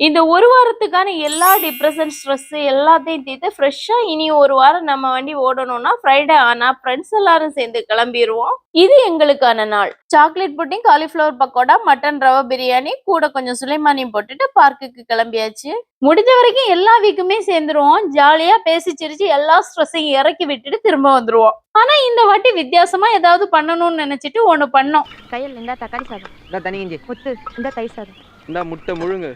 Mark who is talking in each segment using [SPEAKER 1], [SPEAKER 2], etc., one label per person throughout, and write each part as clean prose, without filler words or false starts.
[SPEAKER 1] இந்த ஒரு வாரத்துக்கான எல்லா டிப்ரெஷன், ஸ்ட்ரெஸ் எல்லாத்தையும் தீர்த்து ஃப்ரெஷ்ஷா இனி ஒரு வாரம் நம்ம வண்டி ஓடணும்னா ஃப்ரைடே ஆனா ஃப்ரெண்ட்ஸ் எல்லாரும் சேர்ந்து கிளம்பிருவோம். இது எங்களுக்கான நாள். Chocolate pudding, cauliflower pakoda, mutton rava biryani கூட கொஞ்சம் சுலைமானியும் போட்டுட்டு பார்க்குக்கு கிளம்பியாச்சு. முடிஞ்ச வரைக்கும் எல்லா வீக்குமே சேர்ந்துருவோம். ஜாலியா பேசி சிரிச்சு எல்லா ஸ்ட்ரெஸ்ஸையும் இறக்கி விட்டுட்டு திரும்ப வந்துருவோம். ஆனா இந்த வாட்டி வித்தியாசமா ஏதாவது பண்ணணும்னு நினைச்சிட்டு ஒண்ணு பண்ணோம்.
[SPEAKER 2] கையில் இந்த தக்காளி சாதம்,
[SPEAKER 3] இந்த தனி இஞ்சி,
[SPEAKER 2] முத்து இந்த தயிர் சாதம்,
[SPEAKER 4] இந்த முட்டை முழுங்கு,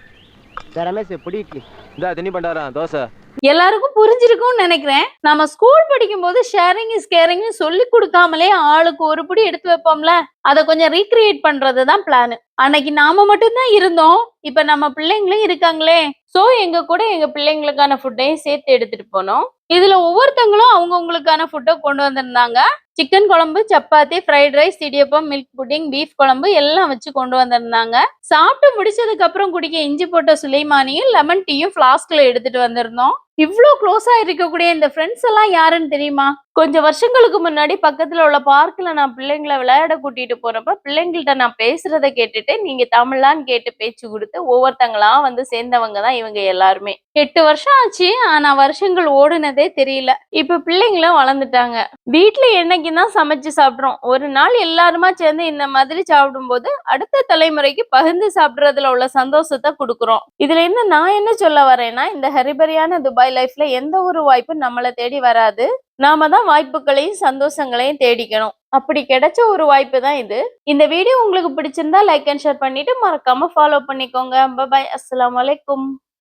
[SPEAKER 3] இந்த ரமேஷ் பொடி இட்லி,
[SPEAKER 4] இந்த திணி பண்டாரம் தோசை.
[SPEAKER 1] எல்லாருக்கும் புரிஞ்சிருக்கும்னு நினைக்கிறேன். நம்ம ஸ்கூல் படிக்கும் போது ஷேரிங் இஸ் கேரிங் சொல்லி கொடுக்காமலே ஆளுக்கு ஒரு பிடி எடுத்து வைப்போம்ல, அதை கொஞ்சம் ரீக்ரியேட் பண்றதுதான் பிளான். அன்னைக்கு நாம மட்டும்தான் இருந்தோம், இப்ப நம்ம பிள்ளைங்களும் இருக்காங்களே. சோ எங்க கூட எங்க பிள்ளைங்களுக்கான ஃபுட்டையும் சேர்த்து எடுத்துட்டு போனோம். இதுல ஒவ்வொருத்தங்களும் அவங்கவுங்களுக்கான ஃபுட்டை கொண்டு வந்திருந்தாங்க. சிக்கன் குழம்பு, chapati, fried rice, idiyappam, milk pudding, beef குழம்பு எல்லாம் வச்சு கொண்டு வந்திருந்தாங்க. சாப்பிட்டு முடிச்சதுக்கு அப்புறம் குடிக்க இஞ்சி போட்ட சுலைமானியும் லெமன் டீயும் ஃபிளாஸ்க்ல எடுத்துட்டு வந்திருந்தோம். இவ்ளோ க்ளோஸா இருக்கக்கூடிய இந்த ஃப்ரெண்ட்ஸ் எல்லாம் யாருன்னு தெரியுமா? கொஞ்சம் வருஷங்களுக்கு முன்னாடி பக்கத்துல உள்ள பார்க்ல நான் பிள்ளைங்களை விளையாட கூட்டிட்டு போறப்ப பிள்ளைங்கள்ட்ட நான் பேசுறதை கேட்டுட்டு நீங்க தமிழான்னு கேட்டு பேச்சு கொடுத்து ஒவ்வொருத்தங்களா வந்து சேர்ந்தவங்க தான் இவங்க எல்லாருமே. 8 வருஷம் ஆச்சு, ஆனா வருஷங்கள் ஓடுனதே தெரியல. இப்ப பிள்ளைங்களும் வளர்ந்துட்டாங்க. வீட்டுல என்னைக்குதான் சமைச்சு சாப்பிடுறோம். ஒரு நாள் எல்லாருமா சேர்ந்து இந்த மாதிரி சாப்பிடும் போது அடுத்த தலைமுறைக்கு பகிர்ந்து சாப்பிடுறதுல உள்ள சந்தோஷத்தை கொடுக்குறோம். இதுல இருந்து நான் என்ன சொல்ல வரேன்னா, இந்த ஹரிபரியான துபாய் லைஃப்ல எந்த ஒரு வாய்ப்பும் நம்மளை தேடி வராது. நாம தான் வாய்ப்புகளையும் சந்தோஷங்களையும் தேடிக்கணும். அப்படி கிடைச்ச ஒரு வாய்ப்பு தான் இது. இந்த வீடியோ உங்களுக்கு பிடிச்சிருந்தா லைக் அண்ட் ஷேர் பண்ணிட்டு மறக்காம ஃபாலோ பண்ணிக்கோங்க. பை, அஸ்ஸலாமு அலைக்கும்.